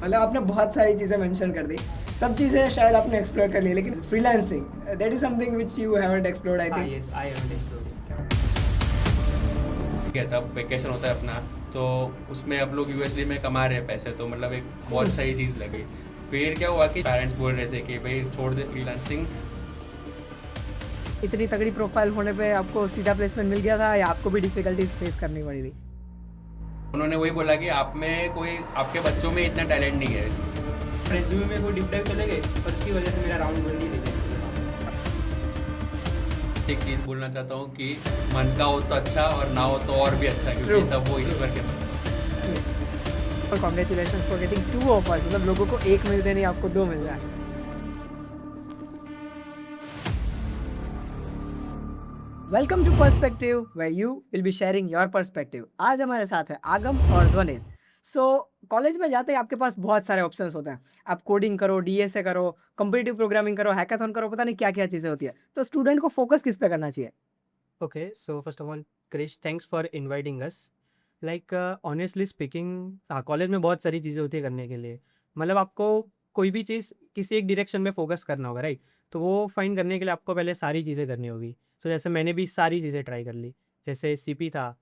मतलब आपने बहुत सारी चीज़ें मेंशन कर दी, सब चीज़ें शायद आपने एक्सप्लोर कर ली, लेकिन freelancing that is something which you haven't explored I think. Yes, I haven't explored it. गया था, वेकेशन होता है अपना, तो उसमें अब लोग यूएसडी में कमा रहे हैं पैसे, तो मतलब एक बहुत सही चीज़ लगी। फिर क्या हुआ कि पेरेंट्स बोल रहे थे कि भाई छोड़ दे फ्रीलांसिंग। इतनी तगड़ी प्रोफाइल होने पे आपको सीधा प्लेसमेंट मिल गया था या आपको भी डिफिकल्टीज फेस करनी पड़ी थी? उन्होंने वही बोला कि आप में कोई, आपके बच्चों में इतना टैलेंट नहीं है। रेज्यूमे में कोई डीप डाइव चले गए और उसकी वजह से मेरा राउंड बन नहीं रहा। एक चीज़ बोलना चाहता हूँ कि मन का हो तो अच्छा और ना हो तो और भी अच्छा, क्योंकि True. तब वो ईश्वर के मन। कॉन्ग्रेचुलेशन फॉर गेटिंग 2 ऑफर्स, मतलब लोगों को एक मिलते नहीं, आपको 2 मिल रहा है। Welcome to perspective where you will be sharing your perspective. आज हमारे साथ है आगम और ध्वनित। कॉलेज में जाते ही आपके पास बहुत सारे ऑप्शंस होते हैं। आप कोडिंग करो, डीएसए करो, कंप्यूटिव प्रोग्रामिंग करो, हैकाथन करो, पता नहीं क्या क्या चीज़ें होती है। तो स्टूडेंट को फोकस किस पे करना चाहिए? Okay, so first of all, Krish, thanks for inviting us. Like honestly speaking, college में बहुत सारी चीज़ें होती है करने के लिए। मतलब आपको कोई भी चीज़ किसी एक डायरेक्शन में फोकस करना होगा, राइट? तो वो फाइंड करने के लिए आपको पहले सारी चीज़ें करनी होगी। सो जैसे मैंने भी सारी चीज़ें ट्राई कर ली, जैसे सीपी था,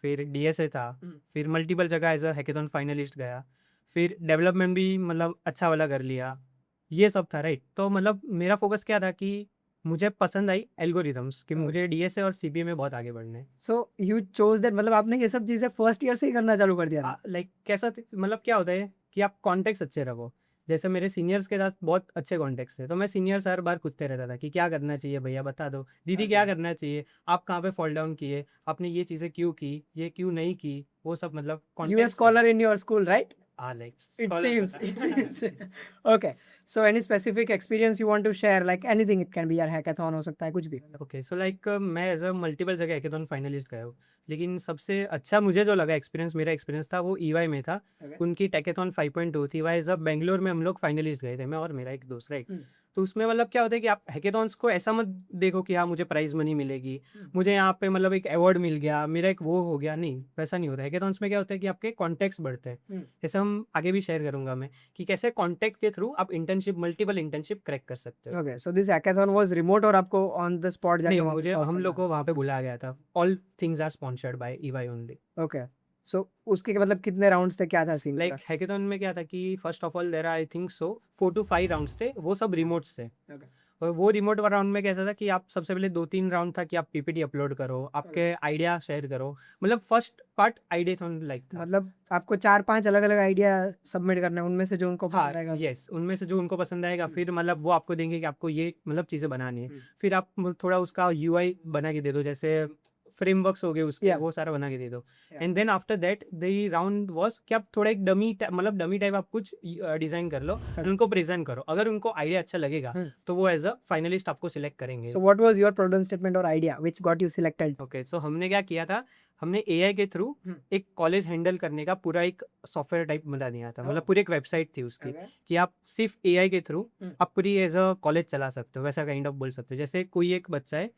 फिर डीएसए था, फिर मल्टीपल जगह एज अ हैकेथॉन फाइनलिस्ट गया, फिर डेवलपमेंट भी मतलब अच्छा वाला कर लिया, ये सब था, राइट? तो मतलब मेरा फोकस क्या था कि मुझे पसंद आई एल्गोरिथम्स, कि मुझे डीएसए और सीपीए में बहुत आगे बढ़ना है। सो यू चोज दैट, मतलब आपने ये सब चीज़ें फर्स्ट ईयर से ही करना चालू कर दिया था? लाइक कैसा मतलब क्या होता है कि आप कॉन्टेक्ट्स अच्छे रखो। जैसे मेरे सीनियर्स के साथ बहुत अच्छे कॉन्टेक्ट्स थे, तो मैं सीनियर्स हर बार पूछते रहता था कि क्या करना चाहिए भैया, बता दो, दीदी क्या करना चाहिए, आप कहाँ पे फॉल डाउन किए, आपने ये चीज़ें क्यों की, ये क्यों नहीं की, वो सब मतलब U A contacts. Scholar in your school, right? हाँ, like It seems, it seems. Okay. So any specific experience you want to share, like anything, it can be यार hackathon हो सकता है, कुछ भी। ओके, सो लाइक मैं as a multiple जगह hackathon finalist गया हूँ, लेकिन सबसे अच्छा मुझे जो लगा एक्सपीरियंस, मेरा एक्सपीरियंस था वो ईवाई में था। Okay. उनकी टैकेथॉन 5.2 थी, वह एज अ बेंगलोर में हम लोग फाइनलिस्ट गए थे, मैं और मेरा एक दोस्त, राइट? तो उसमें मतलब क्या होता है कि आप हैकेथॉन्स को ऐसा मत देखो कि हाँ मुझे प्राइज मनी मिलेगी, मुझे यहाँ पे मतलब एक अवार्ड मिल गया, मेरा एक वो हो गया, नहीं, वैसा नहीं होता। हैकेथॉन्स में क्या होता है कि आपके कॉन्टेक्ट्स बढ़ते हैं, जैसे हम आगे भी शेयर करूंगा मैं कि कैसे कॉन्टेक्ट के थ्रू आप इंटर्नशिप, मल्टीपल इंटर्नशिप क्रैक कर सकते हो। Okay. So this hackathon was remote और आपको on the spot जाके नहीं, वहाँ पे मुझे solve हम करना लोग को वहाँ पे बुलाया गया था। All things are sponsored by EY only. है? Okay. So उसके मतलब कितने राउंड्स थे, क्या था सीन? लाइक हैकेथॉन में क्या था कि first of all there I think so 4 to 5 rounds थे, वो सब रिमोट्स थे। Okay. और वो रिमोट राउंड में कैसा था कि आप सबसे पहले 2-3 राउंड था कि आप पीपीटी अपलोड करो, आपके आइडिया शेयर करो। मतलब फर्स्ट पार्ट आइडियाथॉन लाइक था। मतलब आपको 4-5 अलग-अलग आइडिया सबमिट करने हैं, उनमें से जो उनको हाँ, पसंद आएगा। यस, उनमें से जो उनको पसंद आएगा, फिर मतलब वो आपको देंगे कि आपको ये मतलब चीज़ें बनानी है। फिर आप थोड़ा उसका यूआई बना के दे दो, जैसे फ्रेमवर्क्स हो गए उसके, Yeah. वो सारा बना के दे दो। Yeah. And then after that the round was कि आप थोड़ा एक डमी मतलब डमी टाइप आप कुछ डिज़ाइन कर लो और उनको प्रेजेंट करो। अगर उनको आइडिया अच्छा लगेगा तो वो एज अ फाइनलिस्ट आपको सिलेक्ट करेंगे। So what was your problem statement or idea which got you selected? Okay, so हमने क्या किया था, हमने एआई के थ्रू एक कॉलेज हैंडल करने का पूरा एक सॉफ्टवेयर टाइप बना दिया था। मतलब पूरी एक वेबसाइट थी उसकी, Okay. कि आप सिर्फ एआई के थ्रू आप पूरी एज अ कॉलेज चला सकते हो, वैसा काइंड ऑफ बोल सकते हो। जैसे कोई एक बच्चा है,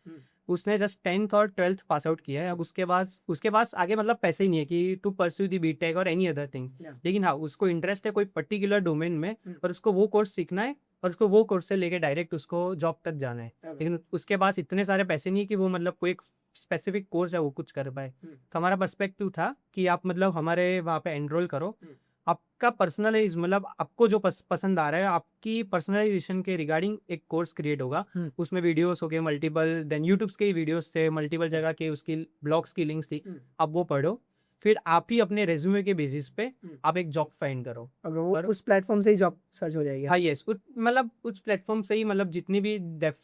उसने जस्ट 10th और 12th पास आउट किया है, अब उसके पास आगे मतलब पैसे ही नहीं है कि टू परस्यू दी बीटेक और एनी अदर थिंग। Yeah. लेकिन हाँ, उसको इंटरेस्ट है कोई पर्टिकुलर डोमेन में और उसको वो कोर्स सीखना है और उसको वो कोर्स से लेके डायरेक्ट उसको जॉब तक जाना है। लेकिन उसके पास इतने सारे पैसे नहीं है कि वो मतलब कोई एक स्पेसिफिक कोर्स है वो कुछ कर पाए। तो हमारा पर्सपेक्टिव था कि आप मतलब हमारे वहाँ पे एनरोल करो, आपका पर्सनलाइज मतलब आपको जो पसंद आ रहा है, आपकी पर्सनलाइजेशन के रिगार्डिंग एक कोर्स क्रिएट होगा। उसमें वीडियोस हो गए मल्टीपल, देन यूट्यूब्स के वीडियोस थे, मल्टीपल जगह के उसकी ब्लॉग्स की लिंक्स थी, आप वो पढ़ो, फिर आप ही अपने रेज्यूमे के बेसिस पे आप एक जॉब फाइंड करो। अगर वो और उस प्लेटफॉर्म से ही जॉब सर्च हो जाएगी। हाँ, यस, मतलब उस प्लेटफॉर्म से ही, मतलब जितनी भी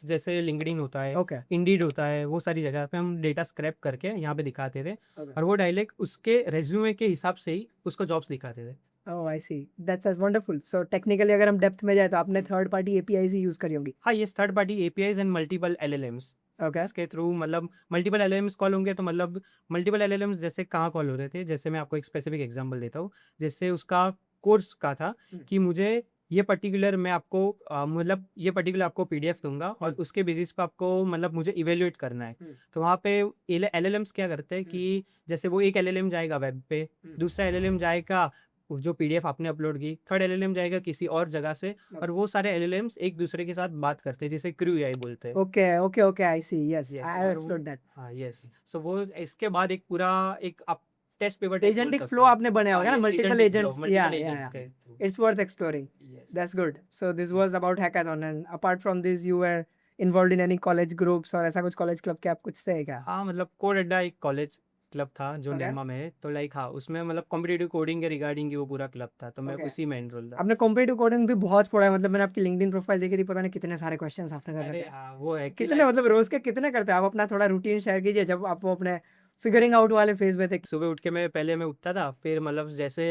जैसे लिंक्डइन होता है, Okay. इंडीड होता है, वो सारी जगह पे हम डेटा स्क्रैप करके यहाँ पे दिखाते थे। Okay. और वो डायरेक्ट उसके रेज्यूमे के हिसाब से ही उसको जॉब्स दिखाते थे। Oh, I see. That's wonderful. So technically अगर हम डेप्थ में जाए तो आपने थर्ड पार्टी एपीआई ही यूज करी होंगी। हाँ, ये third party APIs and multiple LLMs, Okay. इसके थ्रू मतलब मल्टीपल एलएलएम्स कॉल होंगे। तो मतलब मल्टीपल एलएलएम्स जैसे कहाँ कॉल हो रहे थे, जैसे मैं आपको एक स्पेसिफिक एग्जांपल देता हूँ। जैसे उसका कोर्स का था कि मुझे ये पर्टिकुलर मैं आपको मतलब ये पर्टिकुलर आपको पीडीएफ दूंगा और उसके बेसिस पे आपको मतलब मुझे इवेल्युएट करना है। तो वहाँ पे एलएलएम्स क्या करते हैं कि जैसे वो एक एलएलएम जाएगा वेब पे, दूसरा एलएलएम जाएगा वो जो पीडीएफ आपने अपलोड की, थर्ड एलएलएम जाएगा किसी और जगह से, और वो सारे एलएलएम्स एक दूसरे के साथ बात करते हैं, जिसे क्रू एआई बोलते हैं। Okay, I see, yes, yes, I have और वो एक्सप्लोर्ड दैट। हाँ यस, सो वो इसके बाद एक पूरा एक आप टेस्ट पेपर टाइप बोल एजेंटिक सकते फ्लो हो। आपने बनाया हाँ होगा ना, yes, multiple agentic flow, agents, multiple या एजेंट्स के थ्रू। it's worth exploring. यस। That's good. So this was about hackathon, and apart from this, you were involved in any college groups और ऐसा कुछ college club के आप कुछ थे क्या? हाँ मतलब कोड अड्डा एक कॉलेज क्लब था जो Okay. नेमा में है, तो लाइक हाँ उसमें मतलब कॉम्पिटिटिव कोडिंग के रिगार्डिंग वो पूरा क्लब था, तो मैं Okay. उसी में एनरोल था। आपने कॉम्पिटिटिव कोडिंग भी बहुत पढ़ा है, मतलब मैंने आपकी लिंक्डइन प्रोफाइल देखी थी, पता नहीं कितने सारे क्वेश्चंस आपने कर अरे रखे हैं। हाँ वो है कि कितने, मतलब रोज के कितने करते हैं आप? अपना थोड़ा रूटीन शेयर कीजिए जब आप वो अपने फिगरिंग आउट वाले फेज में थे। सुबह उठ के मैं उठता था, फिर मतलब जैसे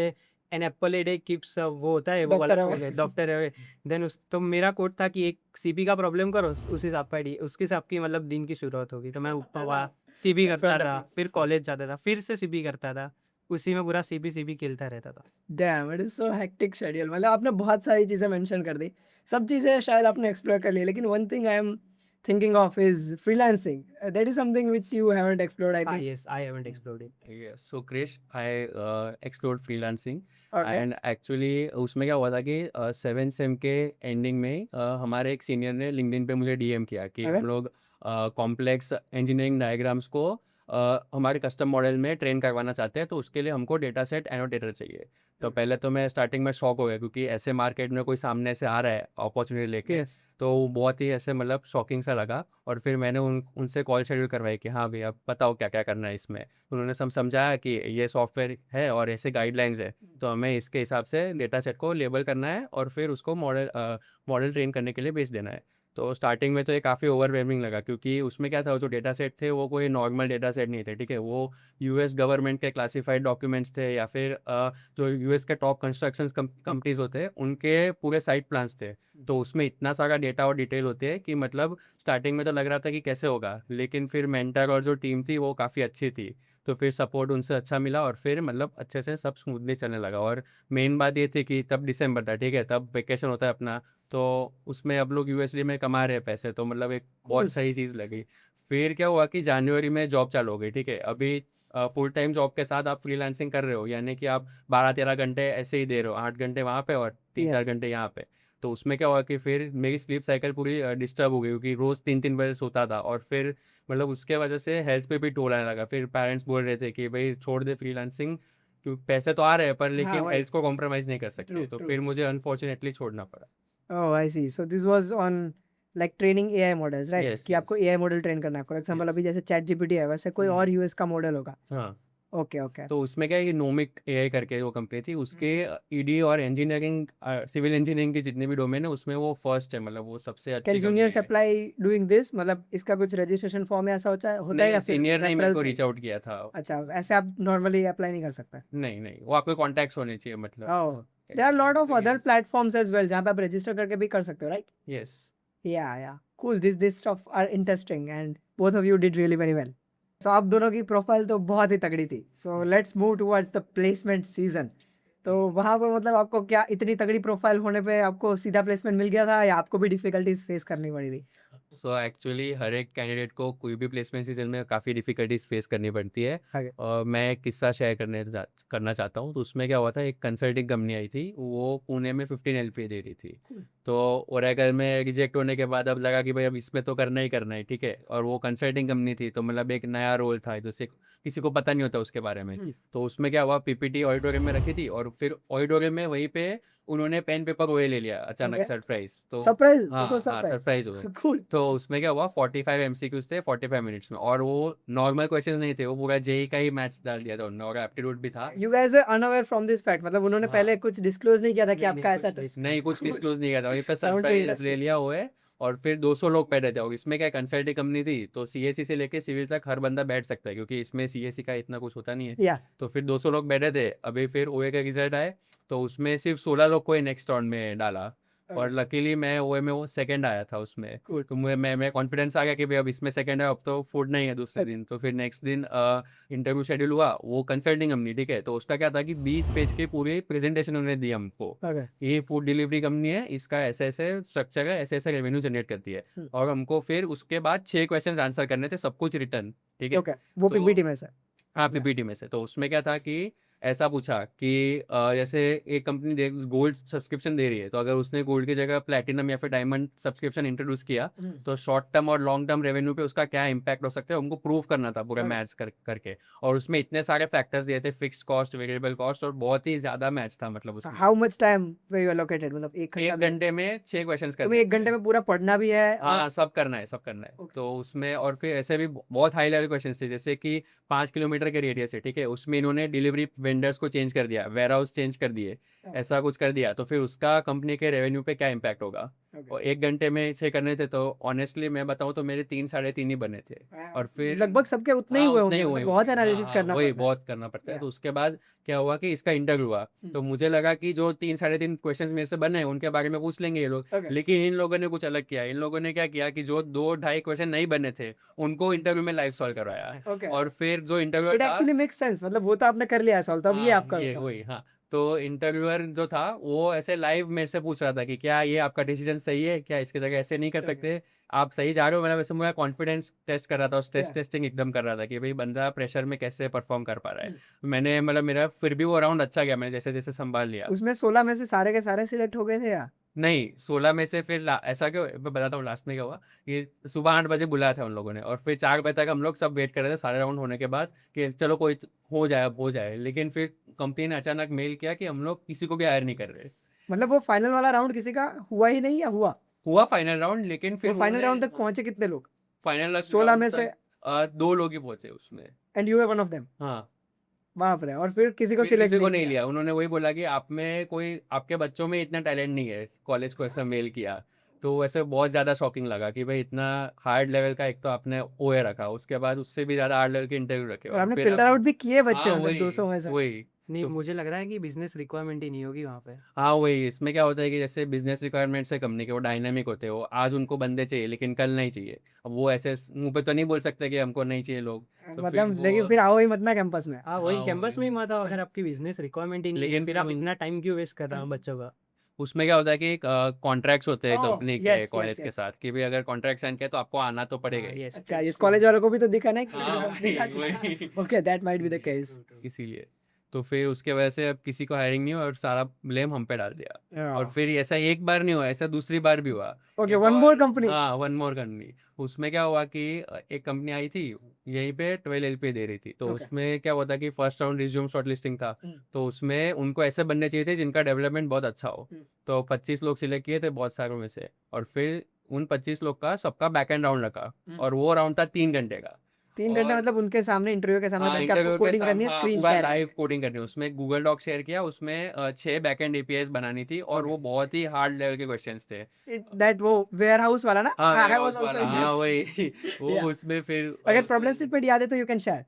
an apple a day keeps वो होता है वो वाला डॉक्टर हो गया, डॉक्टर है। देन उस तो मेरा कोड था कि एक सीबी का प्रॉब्लम करो, उस हिसाब का उसके हिसाब की मतलब दिन की शुरुआत होगी, तो मैं उठता हुआ सीबी That's करता था, wonderful. फिर कॉलेज जाता था, फिर से सीबी करता था, उसी में पूरा सीबी खेलता रहता था। Dam, it is so hectic schedule. मतलब आपने बहुत सारी चीज़ें मेंशन कर दी, सब चीज़ें शायद आपने एक्सप्लोर कर ली, लेकिन one thing I am thinking of is freelancing. That is something which you haven't explored, I हाँ think. Yes, I haven't explored it. Yes, so Krish, I explored freelancing okay, and actually उसमें क्या हुआ था कि 7th same के ending में हमारे एक सीनियर ने लिंक्डइन पे मुझे डीएम किया कि Okay. हम लोग कॉम्प्लेक्स इंजीनियरिंग डायग्राम्स को हमारे कस्टम मॉडल में ट्रेन करवाना चाहते हैं, तो उसके लिए हमको डेटा सेट एनोटेटर चाहिए। तो पहले तो मैं स्टार्टिंग में शॉक हो गया क्योंकि ऐसे मार्केट में कोई सामने से आ रहा है अपॉर्चुनिटी लेके, Yes. तो वो बहुत ही ऐसे मतलब शॉकिंग सा लगा। और फिर मैंने उनसे कॉल शेड्यूल करवाई कि हाँ भैया बताओ क्या क्या करना है इसमें। उन्होंने समझाया कि ये सॉफ्टवेयर है और ऐसे गाइडलाइंस है, तो हमें इसके हिसाब से डेटा सेट को लेबल करना है और फिर उसको मॉडल ट्रेन करने के लिए भेज देना है। तो स्टार्टिंग में तो ये काफ़ी ओवरवेलमिंग लगा क्योंकि उसमें क्या था, वो जो डेटा सेट थे वो कोई नॉर्मल डेटा सेट नहीं थे, ठीक है। वो यूएस गवर्नमेंट के क्लासिफाइड डॉक्यूमेंट्स थे या फिर जो यूएस के टॉप कंस्ट्रक्शन कंपनीज होते हैं उनके पूरे साइट प्लान्स थे। तो उसमें इतना सारा डेटा और डिटेल होते हैं कि मतलब स्टार्टिंग में तो लग रहा था कि कैसे होगा, लेकिन फिर मेंटर और जो टीम थी वो काफ़ी अच्छी थी, तो फिर सपोर्ट उनसे अच्छा मिला और फिर मतलब अच्छे से सब स्मूथली चलने लगा। और मेन बात ये थी कि तब दिसंबर था, ठीक है, तब वेकेशन होता है अपना, तो उसमें अब लोग यूएसडी में कमा रहे हैं पैसे, तो मतलब एक बहुत सही चीज़ लगी। फिर क्या हुआ कि जनवरी में जॉब चालू हो गई, ठीक है। अभी फुल टाइम जॉब के साथ आप फ्रीलांसिंग कर रहे हो, यानी कि आप 12-13 घंटे ऐसे ही दे रहे हो, 8 घंटे वहाँ पे और 3-4 Yes. घंटे यहाँ पे। तो उसमें क्या हुआ कि फिर मेरी स्लीप साइकिल पूरी डिस्टर्ब हो गई क्योंकि रोज़ 3-3 बजे सोता था, और फिर मतलब उसके वजह से हेल्थ पे भी टोल आने लगा। फिर पेरेंट्स बोल रहे थे कि भाई छोड़ दे फ्रीलांसिंग, क्योंकि पैसे तो आ रहे हैं पर हाँ लेकिन वही, हेल्थ को कॉम्प्रोमाइज़ नहीं कर सकते, ट्रू तो ट्रू। फिर मुझे अनफॉर्चुनेटली छोड़ना पड़ा। Oh I see, so this was on like training AI models, right? Yes कि आपको यस एआई मॉडल ट्रेन करना है, फॉर एग्जांपल यस। अभी जैसे चैट जीपीटी है वैसे कोई और यूएस का मॉडल होगा। हाँ, ओके ओके। तो उसमें क्या है, ये नोमिक एआई करके वो कंपनी थी, उसके ईडी और इंजीनियरिंग सिविल इंजीनियरिंग के जितने भी डोमेन है उसमें वो फर्स्ट है, मतलब वो सबसे कैन अच्छी कंपनी जूनियर्स है। Apply doing this? मतलब इसका कुछ रजिस्ट्रेशन फॉर्म ऐसा होता है नहीं, या फिर सीनियर ने मेरे रेफरल को से? रीच आउट किया था। अच्छा, ऐसे आप नॉर्मली अप्लाई नहीं कर सकते? नहीं नहीं, वो आपके कॉन्टैक्ट्स होने चाहिए, मतलब oh, there are lot of other experience. Platforms as well जहाँ पे आप रजिस्टर करके भी कर सकते हो, right? Yes. Yeah cool, this stuff are interesting and both of you did really very well. So आप दोनों की प्रोफाइल तो बहुत ही तगड़ी थी, so let's move towards the placement season. तो वहाँ पे मतलब आपको क्या, इतनी तगड़ी प्रोफाइल होने पे आपको सीधा प्लेसमेंट मिल गया था या आपको भी डिफिकल्टीज फेस करनी पड़ी थी? सो एक्चुअली हर एक कैंडिडेट को कोई भी प्लेसमेंट सीजन में काफ़ी डिफिकल्टीज फेस करनी पड़ती है। आगे। और मैं एक किस्सा शेयर करना चाहता हूँ। तो उसमें क्या हुआ था, एक कंसल्टिंग कंपनी आई थी, वो पुणे में 15 एलपीए दे रही थी। तो ओरेकल में रिजेक्ट होने के बाद अब लगा कि भाई अब इसमें तो करना ही करना है, ठीक है। और वो कंसल्टिंग कंपनी थी, तो मतलब एक नया रोल था जैसे किसी को पता नहीं होता उसके बारे में। तो उसमें क्या हुआ, पीपीटी ऑडिटोरियम में रखी थी और फिर ऑडिटोरियम में वहीं पे उन्होंने पेन पेपर वही ले लिया अचानक, Okay. सरप्राइज। तो सरप्राइज, हाँ इट वाज हाँ, सरप्राइज हो गए। कूल। तो उसमें क्या हुआ, 45 एमसीक्यूज थे 45 मिनट्स में, और वो नॉर्मल क्वेश्चंस नहीं थे, वो पूरा जेई का ही मैथ्स डाल दिया था उन्होंने, और एप्टीट्यूड भी था। You guys were unaware from this fact, मतलब उन्होंने हाँ। पहले कुछ डिस्क्लोज नहीं किया था कि नहीं आपका ऐसा नहीं, कुछ डिस्क्लोज नहीं किया था, वहीं पे Sounds सरप्राइज ले interesting. लिया हुआ है। और फिर 200 लोग बैठे थे, और इसमें क्या कंसल्टिंग कंपनी थी, तो सीएससी से लेके सिविल तक हर बंदा बैठ सकता है क्योंकि इसमें सीएससी का इतना कुछ होता नहीं है। या तो फिर 200 लोग बैठे थे। अभी फिर ओए का रिजल्ट आए, तो उसमें सिर्फ 16 लोग को ही नेक्स्ट राउंड में डाला, और लकीली मैं ओए में वो सेकंड आया था उसमें। Cool. तो मैं कॉन्फिडेंस आ गया कि भाई अब इसमें सेकंड है, अब तो फूड नहीं है दूसरे दिन। तो फिर नेक्स्ट दिन इंटरव्यू शेड्यूल हुआ, वो कंसल्टिंग कंपनी, ठीक है। तो उसका क्या था कि 20 पेज की पूरी प्रेजेंटेशन उन्होंने दी हमको। ओके ये फूड डिलीवरी कंपनी है, इसका ऐसे ऐसे स्ट्रक्चर है, ऐसे ऐसे रेवेन्यू जनरेट करती है। और हमको फिर उसके बाद 6 क्वेश्चन आंसर करने थे, सब कुछ रिटर्न, ठीक है। ओके, वो तो पीपीटी में से? हाँ, पीपीटी में से। तो उसमें क्या था कि ऐसा पूछा कि जैसे एक कंपनी दे गोल्ड सब्सक्रिप्शन दे रही है, तो अगर उसने गोल्ड की जगह प्लेटिनम या फिर डायमंड सब्सक्रिप्शन इंट्रोड्यूस किया, तो शॉर्ट टर्म और लॉन्ग टर्म रेवेन्यू पे उसका क्या इम्पैक्ट हो सकता है, उनको प्रूव करना था पूरा Okay. मैथ्स करके। और उसमें इतने सारे फैक्टर्स दिए थे, फिक्स्ड कॉस्ट, वेरिएबल कॉस्ट, और बहुत ही ज़्यादा मैथ्स था मतलब उसमें। How much time way you allocated, मतलब एक एक घंटा घंटे में 6 क्वेश्चंस करने तुम्हें एक होते घंटे हैं। में पूरा पढ़ना भी है और हाँ, सब करना है, सब करना है। Okay. तो उसमें और फिर ऐसे भी बहुत हाई लेवल क्वेश्चन थे, जैसे कि 5 किलोमीटर के रेडियस है, ठीक है, उसमें इन्होंने डिलीवरी वेंडर्स को चेंज कर दिया, वेयर हाउस चेंज कर दिए, ऐसा कुछ कर दिया, तो फिर उसका कंपनी के रेवेन्यू पे क्या इम्पैक्ट होगा। Okay. और एक घंटे में से करने थे, तो ऑनेस्टली मैं बताऊँ तो मेरे 3 साढ़े 3 ही बने थे। और फिर लगभग सबके उतने ही हाँ, हुए उतने ही होंगे, हुए मतलब बहुत होंगे। एनालिसिस हाँ, करना वही पड़ता है। बहुत करना पड़ता है। Yeah. तो उसके बाद क्या हुआ कि इसका इंटरव्यू हुआ, तो मुझे लगा कि जो 3 साढ़े 3 क्वेश्चंस मेरे से बने हैं उनके बारे में पूछ लेंगे ये लोग। Okay. लेकिन इन लोगों ने कुछ अलग किया। इन लोगों ने क्या किया कि जो 2 ढाई क्वेश्चन नहीं बने थे उनको इंटरव्यू में लाइव सॉल्व करवाया। Okay. और फिर जो इंटरव्यू इट था, एक्चुअली मेक्स सेंस, मतलब वो तो आपने कर लिया सॉल्व, तो अब ये हाँ, आपका ये सवाल। वही, हाँ। तो इंटरव्यूअर जो था वो ऐसे लाइव मेरे से पूछ रहा था कि क्या ये आपका डिसीजन सही है, क्या इसकी जगह ऐसे नहीं कर Okay. सकते, आप सही जा रहे हो। मैंने वैसे मेरा कॉन्फिडेंस टेस्ट कर रहा था, स्ट्रेस Yeah. टेस्टिंग एकदम कर रहा था कि भाई बंदा प्रेशर में कैसे परफॉर्म कर पा रहा है। मैंने मतलब मेरा फिर भी वो राउंड अच्छा गया, मैंने जैसे जैसे संभाल लिया। उसमें 16 में से सारे के सारे सिलेक्ट हो गए थे या? नहीं, 16 में से फिर ऐसा क्यों, मैं बताता हूँ लास्ट में क्या हुआ। कि सुबह 8 बजे बुलाया था उन लोगों ने, और फिर 4 बजे तक हम लोग सब वेट कर रहे थे सारे राउंड होने के बाद कि चलो कोई हो जाए, अब हो जाए। लेकिन फिर कंपनी ने अचानक मेल किया कि हम लोग किसी को भी हायर नहीं कर रहे। मतलब वो फाइनल वाला राउंड किसी का हुआ ही नहीं या हुआ? हुआ फाइनल राउंड, लेकिन वो फिर फाइनल राउंड तक पहुंचे कितने लोग? फाइनल 16 में से? 2 लोग ही पहुंचे उसमें। And you were one of them? हाँ, बाप रे, और फिर किसी को फिर सिलेक्ट किसी को नहीं नहीं किया? लिया। उन्होंने वही बोला कि आप में कोई, आपके बच्चों में इतना टैलेंट नहीं है, कॉलेज को ऐसा मेल किया। तो वैसे बहुत ज़्यादा शॉकिंग लगा कि भाई इतना हार्ड लेवल का एक तो आपने ओए रखा, उसके बाद उससे भी ज़्यादा हार्ड लेवल के इंटरव्यू रखे, और और आपने फिर फिल्टर आप, आउट भी किए बच्चे, हाँ मतलब वही 200 में से? वही नहीं, तो मुझे लग रहा है कि बिजनेस रिक्वायरमेंट ही नहीं होगी वहाँ पे। हाँ वही, इसमें क्या होता है कि जैसे बिजनेस रिक्वायरमेंट्स है कंपनी के, वो डायनामिक होते हैं, वो आज उनको बंदे चाहिए लेकिन कल नहीं चाहिए। अब वो ऐसे मुंह पे तो नहीं बोल सकते कि हमको नहीं चाहिए लोग, तो फिर मतलब लेकिन फिर आओ ही मत ना कैंपस में। हाँ, वही हाँ, कैंपस वही। में ही मत आओ अगर आपकी बिजनेस रिक्वायरमेंट ही नहीं है, लेकिन फिर फिर आप इतना टाइम क्यों वेस्ट कर रहे हो बच्चों का। उसमें क्या होता है कि कॉन्ट्रैक्ट्स होते हैं ओह, कंपनी के yes, कॉलेज yes, के yes. साथ, कि भाई अगर कॉन्ट्रैक्ट साइन किया तो आपको आना तो पड़ेगा ही। यस, अच्छा, इस कॉलेज वालों को भी तो दिखा ना कि हाँ, वही। Okay, that might be the case. इसीलिए तो फिर उसके वजह से अब किसी को हायरिंग नहीं हुआ और सारा ब्लेम हम पे डाल दिया। और फिर ऐसा एक बार नहीं हुआ, ऐसा दूसरी बार भी हुआ। ओके, एक वन और- मोर कंपनी? हाँ, वन मोर कंपनी। उसमें क्या हुआ कि एक कंपनी आई थी यहीं पे 12 LP दे रही थी, तो Okay. उसमें क्या हुआ था कि फर्स्ट राउंड रिज्यूम शॉर्टलिस्टिंग था। तो उसमें उनको ऐसे बनने चाहिए थे जिनका डेवलपमेंट बहुत अच्छा हो। तो 25 लोग सिलेक्ट किए थे बहुत सारों में से, और फिर उन 25 लोग का सबका बैक एंड राउंड रखा, और वो राउंड था 3 घंटे का। 3 घंटे और- मतलब उनके सामने, इंटरव्यू के सामने हाँ, बैठ के आपको इंटरव्यू के कोडिंग करनी है, हाँ, स्क्रीन पूरा शेयर लाइव कोडिंग करनी है। उसमें गूगल डॉक शेयर किया, उसमें 6 बैकएंड APIs बनानी थी, और वो बहुत ही हार्ड लेवल के क्वेश्चंस थे। दैट वो वेयर हाउस वाला ना? हाँ, I was warehouse also वाला, in हाँ that. वही। वो Yeah. उसमें फिर अगर प्रॉब्लम स्टेटमेंट याद है तो यू कैन शेयर।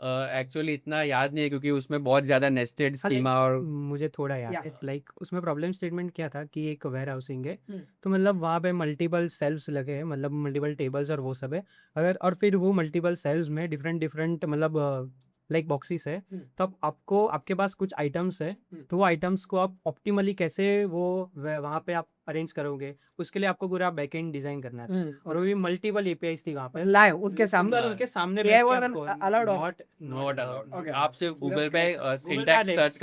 एक्चुअली इतना याद नहीं है क्योंकि उसमें बहुत ज़्यादा नेस्टेड स्कीमा और मुझे थोड़ा याद Yeah. है, लाइक उसमें प्रॉब्लम स्टेटमेंट क्या था कि एक वेयर हाउसिंग है, हम्म। तो मतलब वहाँ पे मल्टीपल सेल्स लगे हैं, मतलब मल्टीपल टेबल्स और वो सब है। अगर और फिर वो मल्टीपल सेल्स में डिफरेंट डिफरेंट मतलब लाइक बॉक्सेस है, तो अब आपको आपके पास कुछ आइटम्स है, तो वो आइटम्स को आप ऑप्टिमली कैसे वो वहाँ पे आप अरेंज करोगे, उसके लिए आपको पूरा बैकएंड डिजाइन करना है। और वो भी मल्टीपल एपीआईज थी वहाँ पे लाइव उनके सामने। और उनके सामने AI was allowed or- not not allowed. Okay. आप सिर्फ पूरा गूगल पे सिंटैक्स सर्च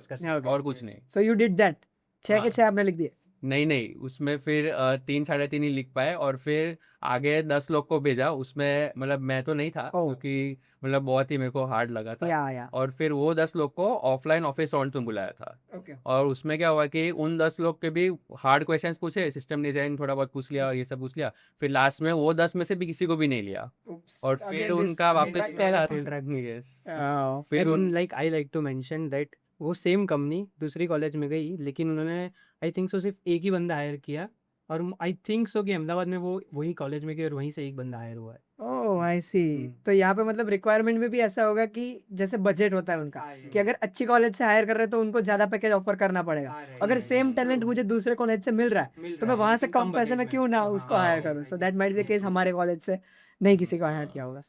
कर सकते हो, और कुछ नहीं। सो यू डिड दैट, 6 के हाँ। 6 आपने लिख दिए? नहीं, उसमें फिर 3 साढ़े 3 ही लिख पाए, और फिर आगे 10 लोग को भेजा। उसमें मतलब मैं तो नहीं था ओह। क्योंकि मतलब बहुत ही मेरे को हार्ड लगा था। या और फिर वो 10 लोग को ऑफलाइन ऑफिस राउंड में बुलाया था। ओके। और उसमें क्या हुआ कि उन 10 लोग के भी हार्ड क्वेश्चंस पूछे, सिस्टम डिजाइन थोड़ा बहुत पूछ लिया और ये सब पूछ लिया। फिर लास्ट में वो 10 में से भी किसी को भी नहीं लिया, और फिर उनका वापस फिर उन like I like to mention that वो सेम कंपनी दूसरी कॉलेज में गई, लेकिन उन्होंने आई थिंक सो सिर्फ एक ही बंदा हायर किया, और आई थिंक सो कि अहमदाबाद में वो वही कॉलेज में गई और वहीं से एक बंदा हायर हुआ है। ओह आई सी। तो यहाँ पे मतलब रिक्वायरमेंट में भी ऐसा होगा कि जैसे बजट होता है उनका, कि अगर अच्छी कॉलेज से हायर कर रहे हैं तो उनको ज्यादा पैकेज ऑफर करना पड़ेगा। अगर सेम टैलेंट मुझे दूसरे कॉलेज से मिल रहा है तो मैं वहां से कम पैसे में क्यों ना उसको हायर करूँ। So that might be the case, हमारे कॉलेज से नहीं किसी को हायर किया होगा।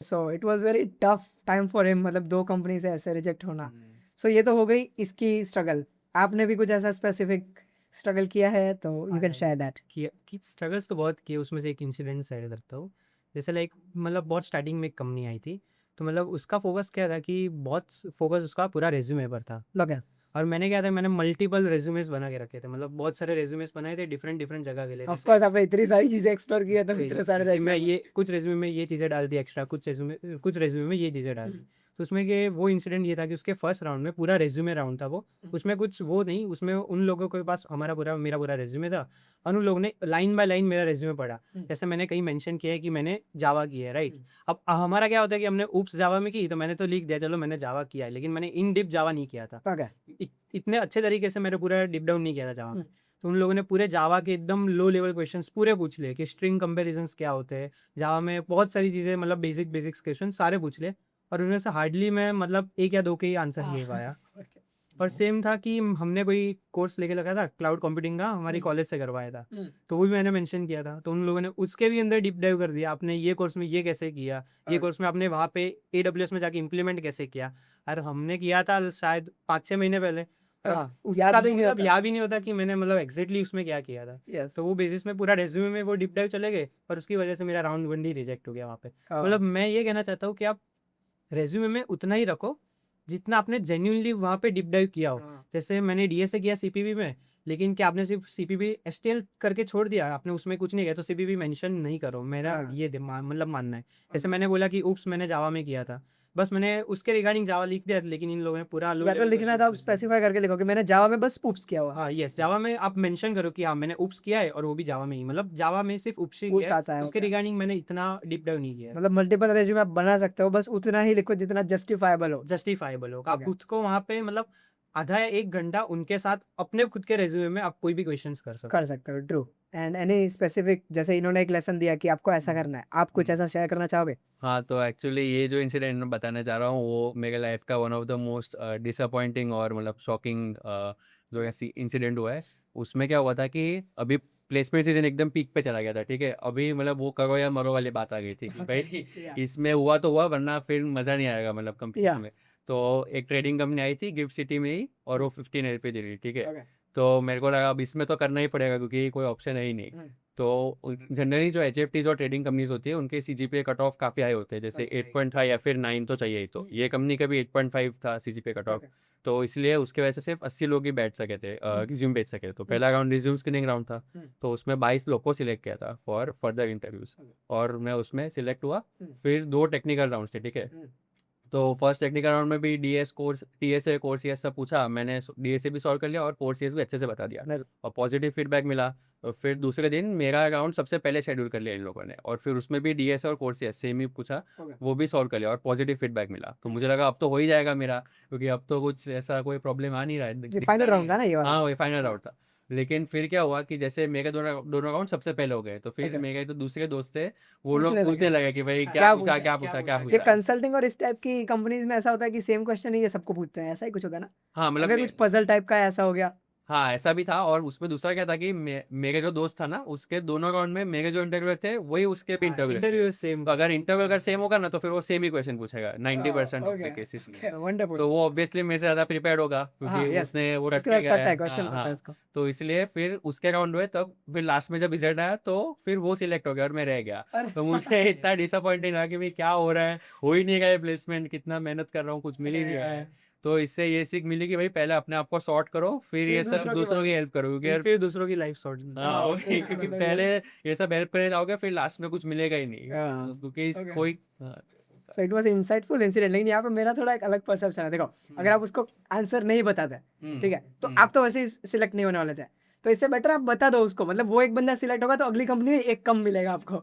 So it was very tough time for him, मतलब 2 कंपनी से ऐसे रिजेक्ट होना। सो ये तो हो गई इसकी स्ट्रगल। आपने भी कुछ ऐसा स्पेसिफिक स्ट्रगल किया है तो यू कैन शेयर दैट। कि स्ट्रगल्स तो बहुत किए, उसमें से एक इंसिडेंट शेयर करता हूँ। जैसे लाइक मतलब बहुत स्टार्टिंग में एक कंपनी आई थी, तो तो मतलब उसका फोकस क्या था कि बहुत फोकस उसका पूरा रेज्यूमे पर था। ओके, और मैंने क्या था, मैंने मल्टीपल रेज्यूमेस बना के रखे थे, मतलब बहुत सारे रेज्यूमेस बनाए थे डिफरेंट डिफरेंट जगह के लिए। ऑफ जैसे कोर्स आपने इतनी सारी चीजें एक्सप्लोर की है तो वही, इतने सारे कि मैं रेज्यूमे ये कुछ रेज्यूमे में ये चीज़ें डाल दी एक्स्ट्रा, कुछ रेज्यूमे में ये चीज़ें डाल दी। तो उसमें के वो इंसिडेंट ये था कि उसके फर्स्ट राउंड में पूरा रेज्यूमे राउंड था वो, उसमें कुछ वो नहीं, उसमें उन लोगों के पास मेरा पूरा रेज्यूमे था, और उन लोगों ने लाइन बाय लाइन मेरा रेज्यूमे पढ़ा। जैसे मैंने कहीं मेंशन किया है कि मैंने जावा किया है, राइट। अब हमारा क्या होता है कि हमने उप्स जावा में की, तो मैंने तो लिख दिया चलो मैंने जावा किया है, लेकिन मैंने इन डिप जावा नहीं किया था। ओके, इतने अच्छे तरीके से मैंने पूरा डिप डाउन नहीं किया था जावा में। तो उन लोगों ने पूरे जावा के एकदम लो लेवल क्वेश्चंस पूरे पूछ लिए कि स्ट्रिंग कंपैरिजंस क्या होते हैं जावा में, बहुत सारी चीज़ें, मतलब बेसिक्स क्वेश्चन सारे पूछ लिए, और उनमें से हार्डली मैं मतलब 1 या 2 के ही आंसर दे पाया। और सेम था कि हमने कोई कोर्स लेके लगा था क्लाउड कंप्यूटिंग का, हमारी कॉलेज से करवाया था, तो वो भी मैंने मेंशन किया था। तो उन लोगों ने उसके भी अंदर डीप डाइव कर दिया, आपने ये कोर्स में ये कैसे किया, ये कोर्स में आपने वहाँ पे AWS में जाके इम्प्लीमेंट कैसे किया। और हमने किया था शायद 5-6 महीने पहले, हाँ, उसका याद तो भी नहीं मतलब होता। याद भी नहीं होता कि मैंने मतलब एग्जैक्टली उसमें क्या किया था। यस, तो वो बेसिस में पूरा रेज्यूमे में वो डीप डाइव चले गए, और उसकी वजह से मेरा राउंड 1 ही रिजेक्ट हो गया वहाँ पे। मतलब मैं ये कहना चाहता हूँ कि आप रेज्यूमे में उतना ही रखो जितना आपने जेन्युइनली वहाँ पे डीप डाइव किया हो। जैसे मैंने डीएसए किया सीपीबी में, लेकिन क्या आपने सिर्फ सीपीबी एसटीएल करके छोड़ दिया, आपने उसमें कुछ नहीं किया, तो सीपीबी मेंशन नहीं करो, मेरा ये मतलब मानना है। जैसे मैंने बोला कि उप्स मैंने जावा में किया था, बस मैंने उसके रिगार्डिंग जावा लिख दिया, लेकिन इन लोगों ने पूरा लो या तो लेवल लिखना था, आप स्पेसिफाई करके लिखो कि मैंने जावा में बस उप्स किया हुआ, हाँ यस, जावा में आप मेंशन करो कि हाँ मैंने उप्स किया है, और वो भी जावा में ही, मतलब जावा में सिर्फ उप्स ही उप्स किया आता है, है। उसके ओके, रिगार्डिंग मैंने इतना डीप डाइव नहीं किया है। मतलब मल्टीपल रेज्यूमे आप बना सकते हो, बस उतना ही लिखो जितना जस्टिफाइबल हो। जस्टिफाइबल हो, आप Okay. खुद को वहाँ पे मतलब आधा या 1 घंटा उनके साथ अपने खुद के रेज्यूमे में आप कोई भी क्वेश्चंस कर सकते कर सकते हो, ट्रू। एंड एनी स्पेसिफिक, जैसे इन्होंने एक लेसन दिया कि आपको ऐसा करना है, आप कुछ ऐसा शेयर करना चाहोगे? हाँ, तो एक्चुअली ये जो इंसिडेंट मैं बताना चाह रहा हूँ वो मेरे लाइफ का one of the most disappointing और मतलब शॉकिंग जो ऐसी इंसिडेंट हुआ है। उसमें क्या हुआ था कि अभी प्लेसमेंट सीजन एकदम पीक पे चला गया था, ठीक है। अभी मतलब वो करो या मरो वाली बात आ गई थी कि भाई Yeah. इसमें हुआ तो हुआ, वरना फिर मज़ा नहीं आएगा मतलब कंपनी Yeah. में। तो एक ट्रेडिंग कंपनी आई थी गिफ्ट सिटी में ही, और वो 15 पे दे रही, ठीक है। Okay. तो मेरे को लगा अब इसमें तो करना ही पड़ेगा क्योंकि कोई ऑप्शन है ही नहीं। तो जनरली जो HFTs और ट्रेडिंग कंपनीज होती है उनके CGPA कट ऑफ काफ़ी हाई होते हैं, जैसे 8.5 या फिर 9 तो चाहिए ही। तो ये कंपनी का भी 8.5 था CGPA कट ऑफ। तो इसलिए उसके वजह से सिर्फ 80 लोग ही बैठ सके थे, रिज्यूम भेज सके। तो पहला राउंड रिज्यूम स्क्रीनिंग राउंड था, तो उसमें 22 लोग को सिलेक्ट किया था फॉर फर्दर इंटरव्यूज़, और मैं उसमें सिलेक्ट हुआ। फिर 2 टेक्निकल राउंड्स थे, ठीक है। तो फर्स्ट टेक्निकल राउंड में भी DS कोर्स, TSA कोर्स ये सब पूछा, मैंने DSA भी सॉल्व कर लिया और कोर्स भी अच्छे से बता दिया, और पॉजिटिव फीडबैक मिला। और फिर दूसरे दिन मेरा राउंड सबसे पहले शेड्यूल कर लिया इन लोगों ने, और फिर उसमें भी DSA और कोर्स सेम ही पूछा, वो भी सॉल्व कर लिया और पॉजिटिव फीडबैक मिला। तो मुझे लगा अब तो हो ही जाएगा मेरा, क्योंकि अब तो कुछ ऐसा कोई प्रॉब्लम आ नहीं रहा है, फाइनल राउंड था ना ये वाला? हाँ वही फाइनल राउंड था। लेकिन फिर क्या हुआ कि जैसे मेरे दोनों राउंड सबसे पहले हो गए, तो फिर मेरे जो दूसरे दोस्त थे वो लोग पूछने लगे कि भाई क्या पूछा क्या पूछा क्या ये पूछा। कंसल्टिंग और इस टाइप की कंपनीज में ऐसा होता है कि सेम क्वेश्चन ही ये सबको पूछते हैं, ऐसा ही कुछ होता है ना? हाँ मतलब अगर कुछ पजल टाइप का ऐसा हो गया। हाँ ऐसा भी था। और उसमें दूसरा क्या था कि मेरे जो दोस्त था ना उसके दोनों राउंड में मेरे जो इंटरव्यू थे वही उसके भी इंटरव्यू सेम। तो अगर इंटरव्यू अगर सेम होगा ना तो फिर वो सेम ही क्वेश्चन पूछेगा 90% ऑफ द केसेस में। वंडरफुल। तो वो ऑब्वियसली मेरे से ज़्यादा प्रिपेयर्ड होगा क्योंकि उसने वो रट उसके के बाद गया पता है है। क्वेश्चन, हाँ, पता है हाँ। उसको। तो इसलिए फिर उसके राउंड हुए, तब फिर लास्ट में जब रिजल्ट आया तो फिर वो सिलेक्ट हो गया और मैं रह गया। तो मुझे इतना डिसअपॉइंटिंग लगा कि भाई क्या हो रहा है, हो ही नहीं रहा है प्लेसमेंट, कितना मेहनत कर रहा हूँ कुछ मिल ही नहीं रहा है। तो इससे ये सीख मिली कि भाई पहले अपने आप को सॉर्ट करो, फिर ये सब दूसरों की हेल्प करो, क्योंकि फिर दूसरों की लाइफ सॉर्ट। हाँ वही, क्योंकि पहले ये सब हेल्प करने जाओगे फिर लास्ट में कुछ मिलेगा ही नहीं, क्योंकि कोई so it was insightful incident. लेकिन यहाँ पे मेरा थोड़ा एक अलग परसेप्शन है। देखो, अगर आप उसको आंसर नहीं बताते, ठीक है, तो आप तो वैसे ही सिलेक्ट नहीं होने वाले थे, तो इससे बेटर आप बता दो उसको। मतलब वो एक बंदा सिलेक्ट होगा तो अगली कंपनी में एक कम मिलेगा आपको।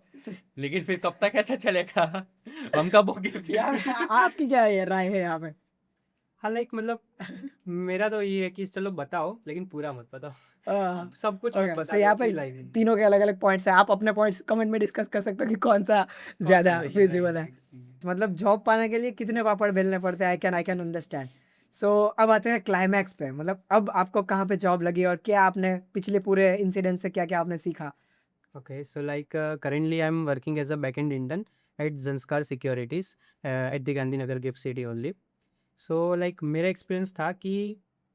लेकिन फिर कब तक ऐसा चलेगा हम कब होंगे आपकी क्या है राय है यहाँ पे? हाँ लाइक मतलब मेरा तो ये है कि चलो बताओ लेकिन पूरा मत बताओ, सब कुछ मत सो यहाँ पे बताओ। तीनों के अलग अलग पॉइंट्स हैं, आप अपने पॉइंट्स कमेंट में डिस्कस कर सकते हो कि कौन सा ज्यादा फिजिबल है। मतलब जॉब पाने के लिए कितने पापड़ बेलने पड़ते हैं, आई कैन अंडरस्टैंड। सो अब आते हैं क्लाइमैक्स पे। मतलब अब आपको कहाँ पे जॉब लगी और क्या आपने पिछले पूरे इंसिडेंट से क्या क्या आपने सीखा? Okay, so like currently I'm working as a backend intern at Zanskar Securities at the Gandhinagar Gift City only. So like मेरा एक्सपीरियंस था कि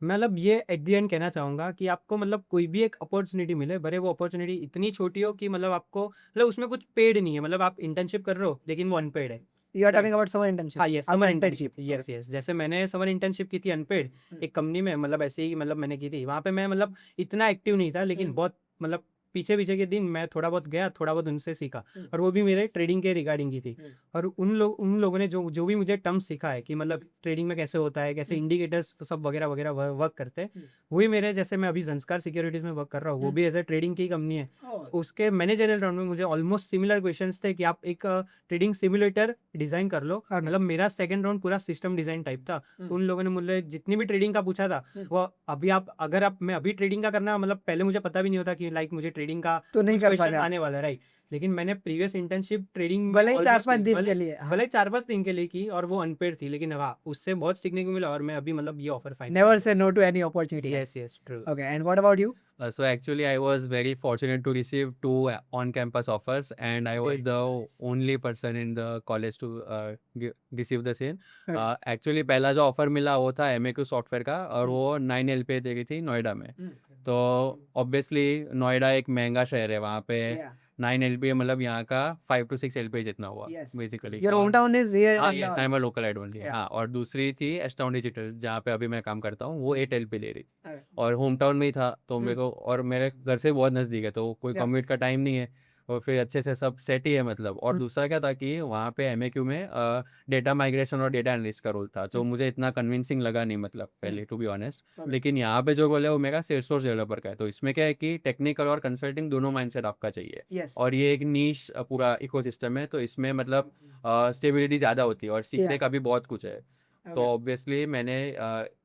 मतलब ये एट द एंड कहना चाहूँगा कि आपको मतलब कोई भी एक अपॉर्चुनिटी मिले, भले वो अपॉर्चुनिटी इतनी छोटी हो कि मतलब आपको मतलब उसमें कुछ पेड नहीं है, मतलब आप इंटर्नशिप कर रहे हो लेकिन वो अनपेड है, you are talking about summer internship. हाँ, yes, summer internship, yes yes. जैसे मैंने समर इंटर्नशिप की थी अनपेड एक कंपनी में, मतलब ऐसे ही मतलब मैंने की थी। वहाँ पे मैं मतलब इतना एक्टिव नहीं था, लेकिन बहुत मतलब पीछे पीछे के दिन मैं थोड़ा बहुत गया, थोड़ा बहुत उनसे सीखा, और वो भी मेरे ट्रेडिंग के रिगार्डिंग की थी। और उन लोगों ने जो भी मुझे टर्म्स सीखा है कि मतलब ट्रेडिंग में कैसे होता है, कैसे इंडिकेटर्स सब वगैरह वगैरह वर्क करते हैं, वही मेरे, जैसे मैं अभी जंस्कार सिक्योरिटीज में वर्क कर रहा हूँ, वो भी एज ए ट्रेडिंग की कंपनी है। तो उसके मैनेजरियल राउंड में मुझे ऑलमोस्ट सिमिलर क्वेश्चंस थे कि आप एक ट्रेडिंग सिमुलेटर डिजाइन कर लो। और मतलब मेरा सेकंड राउंड पूरा सिस्टम डिजाइन टाइप था। तो उन लोगों ने मुझे जितनी भी ट्रेडिंग का पूछा था, वो अभी आप अगर आप मैं अभी ट्रेडिंग का करना, मतलब पहले मुझे पता भी नहीं होता कि लाइक मुझे ट्रेडिंग का तो नहीं कर क्वेश्चंस पाया, आने वाला है, राइट। लेकिन मैंने प्रीवियस इंटर्नशिप ट्रेडिंग भले ही 4-5 दिन के लिए। भले 4-5 दिन के लिए की, और वो अनपेड थी, लेकिन हाँ उससे बहुत सीखने को मिला, और मैं अभी मतलब ये offer fine. Never say no to any opportunity. Yes yes, true. Okay, and what about you? So actually, I was very fortunate to receive 2 on-campus offers, and I was the only person in the college to receive the same. Actually, पहला जो offer मिला वो था MAQ software का, और वो 9 LPA दे रही थी नोएडा में। तो ऑब्वियसली नोएडा एक महंगा शहर है, वहाँ पे 9 LPA मतलब यहाँ का 5 to 6 LPA जितना हुआ basically. Your home town is here? हाँ, yes, I am a local ad only. हाँ, और दूसरी थी एस्टाउन डिजिटल, जहाँ पे अभी मैं काम करता हूँ, वो 8 LPA ले रही थी, और होम टाउन में ही था। तो मेरे को, और मेरे घर से बहुत नज़दीक है, तो कोई कम्यूट का टाइम नहीं है, और फिर अच्छे से सब सेट ही है मतलब। और दूसरा क्या था कि वहाँ पे MAQ में डेटा माइग्रेशन और डेटा एनालिस्ट का रोल था, जो मुझे इतना कन्विंसिंग लगा नहीं मतलब पहले, टू बी ऑनेस्ट। लेकिन यहाँ पे जो रोल है वो मेरा सेल्सफोर्स डेवलपर का है। तो इसमें क्या है कि टेक्निकल और कंसल्टिंग दोनों माइंडसेट आपका चाहिए, और ये एक नीश पूरा इकोसिस्टम है, तो इसमें मतलब स्टेबिलिटी ज़्यादा होती है, और सीखने का भी बहुत कुछ है। तो ऑब्वियसली मैंने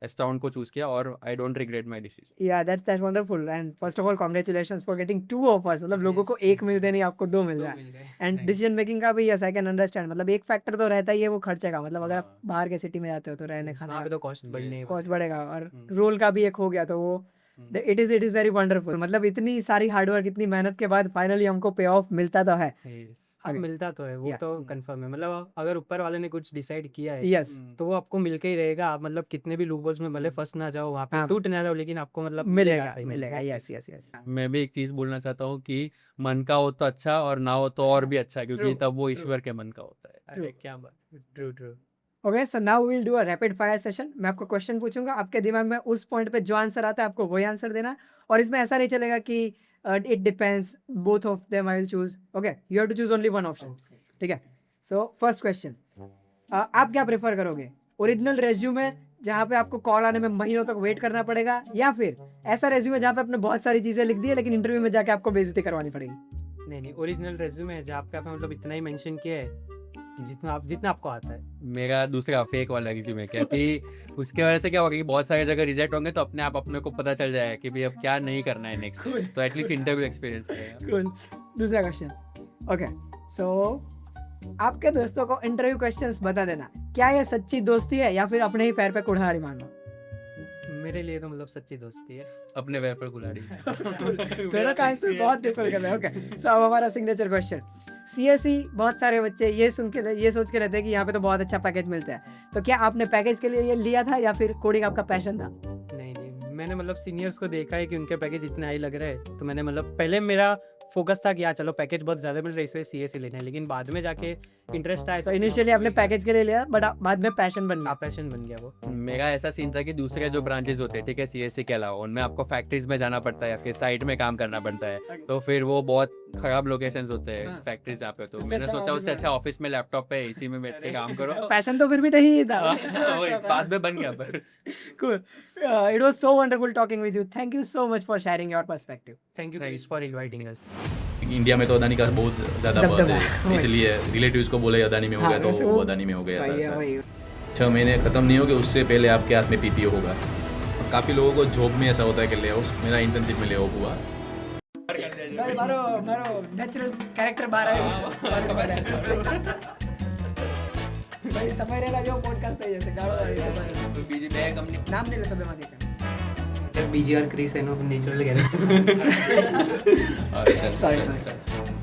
एस्टाउन को चूज किया, और I don't regret my decision. Yeah that's wonderful, and first of all congratulations for getting 2 offers. मतलब लोगों को एक मिलते नहीं, आपको 2 मिल रहा है। एंड डिसीजन मेकिंग का भी, यस आई कैन अंडरस्टैंड, मतलब एक फैक्टर तो रहता ही है वो खर्चे का। मतलब अगर आप बाहर के सिटी में जाते हो तो रहने खाने वहाँ पे तो कॉस्ट बढ़ने कॉस्ट बढ़ेगा, और रोल का भी एक हो गया, तो वो इट इज वेरी वंडरफुल। मतलब इतनी सारी हार्डवर्क, इतनी मेहनत के बाद फाइनली हमको पे ऑफ मिलता तो है। अब मिलता तो है, वो तो कंफर्म है। मतलब अगर ऊपर वाले ने कुछ डिसाइड किया है, यस, तो वो आपको मिलके ही रहेगा। आप मतलब कितने भी लूपहोल्स में भले फंस ना जाओ, वहाँ पे हाँ। टूट ना जाओ, लेकिन आपको मतलब मिलेगा सही मिलेगा। Yes yes yes. मैं भी एक चीज़ बोलना चाहता हूँ कि मन का हो तो अच्छा, और ना हो तो और भी अच्छा, क्योंकि तब वो ईश्वर के मन का होता है। अरे क्या बात, true true. Okay, so now we will do a rapid fire session. मैं आपको क्वेश्चन पूछूंगा, आपके दिमाग में उस पॉइंट पे जो आंसर आता है आपको वही आंसर देना, और इसमें ऐसा नहीं चलेगा कि it depends, both of them I will choose. Okay, you have to choose only one option, ठीक है? सो फर्स्ट क्वेश्चन, आप क्या प्रेफर करोगे? ओरिजिनल रेज्यूमे जहाँ पे आपको कॉल आने में महीनों तक वेट करना पड़ेगा, या फिर ऐसा रेज्यूमे जहाँ पे आपने बहुत सारी चीजें लिख दी है लेकिन इंटरव्यू में जाके आपको बेइज्जती करवानी पड़ेगी? नहीं, ओरिजिनल रेज्यूमे है जहाँ पे आपने मतलब इतना ही मेंशन किया है कि जितना आपको आता है। मेरा दूसरा फेक वाला रिज्यूमे क्या कि उसके वजह से क्या होगा कि बहुत सारी जगह रिजेक्ट होंगे, तो अपने आप अपने को पता चल जाएगा कि भाई अब क्या नहीं करना है नेक्स्ट, तो एटलीस्ट इंटरव्यू एक्सपीरियंस रहेगा। Cool. दूसरा क्वेश्चन, ओके, सो आपके दोस्तों को इंटरव्यू क्वेश्चंस बता देना, क्या ये सच्ची दोस्ती है या फिर अपने ही पैर पे कुल्हाड़ी मारना? मेरे लिए तो मतलब सच्ची दोस्ती है। अपने पैर पर कुल्हाड़ी। मेरा का आंसर बहुत डिफिकल्ट है। ओके, सो अब हमारा सिग्नेचर क्वेश्चन, CSE बहुत सारे बच्चे ये सोच के रहते हैं कि यहाँ पे तो बहुत अच्छा पैकेज मिलता है, तो क्या आपने पैकेज के लिए ये लिया था या फिर कोडिंग आपका पैशन था? नहीं, मैंने मतलब सीनियर्स को देखा है कि उनके पैकेज इतने हाई लग रहे हैं, तो मैंने मतलब पहले मेरा फोकस था कि यार चलो पैकेज बहुत ज़्यादा मिल रहा है, इसलिए CSE लेना है, लेकिन बाद में जाके इंटरेस्ट आया। सो इनिशियली आपने पैकेज के लिए लिया, बट बाद में पैशन बन गया। पैशन बन गया वो। मेरा ऐसा सीन था कि दूसरे जो ब्रांचेस होते हैं, ठीक है, CSE के अलावा, उनमें आपको फैक्ट्रीज में जाना पड़ता है, आपके साइट में काम करना पड़ता है, तो फिर वो बहुत खराब लोकेशंस होते हैं फैक्ट्रीज जहाँ पे। तो मैंने सोचा उससे अच्छा ऑफिस में लैपटॉप पे इसी में बैठ के काम करो। पैशन तो फिर भी नहीं था। वही बाद में बन गया पर। Cool. It was so wonderful talking with you. Thank you so much for sharing your perspective. Thank you for inviting us. India में तो अदानी का बहुत ज़्यादा बहुत दबदबा है, इसलिए रिलेटिव्स को बोले अदानी में हो गया वैसे तो वो- वो अदानी में हो गया। वही है, साथ वही। 6 महीने ख़त्म नहीं होगे उससे पहले आपके हाथ में PPO होगा। काफ़ी लोगों को जॉब में ऐसा होता है कि ले ऑफ, मेरा इंटर्नशिप में ले ऑफ हुआ। सर मारो नेचुरल कैरेक्टर बाहर आया। भाई समय रहना जो पॉडकास्ट है जैसे गाड़ो तो बीजी में कंपनी नाम नहीं लेता बेमानी का। BGR क्रिस है नो नेचुरल कह रहे हैं। Sorry.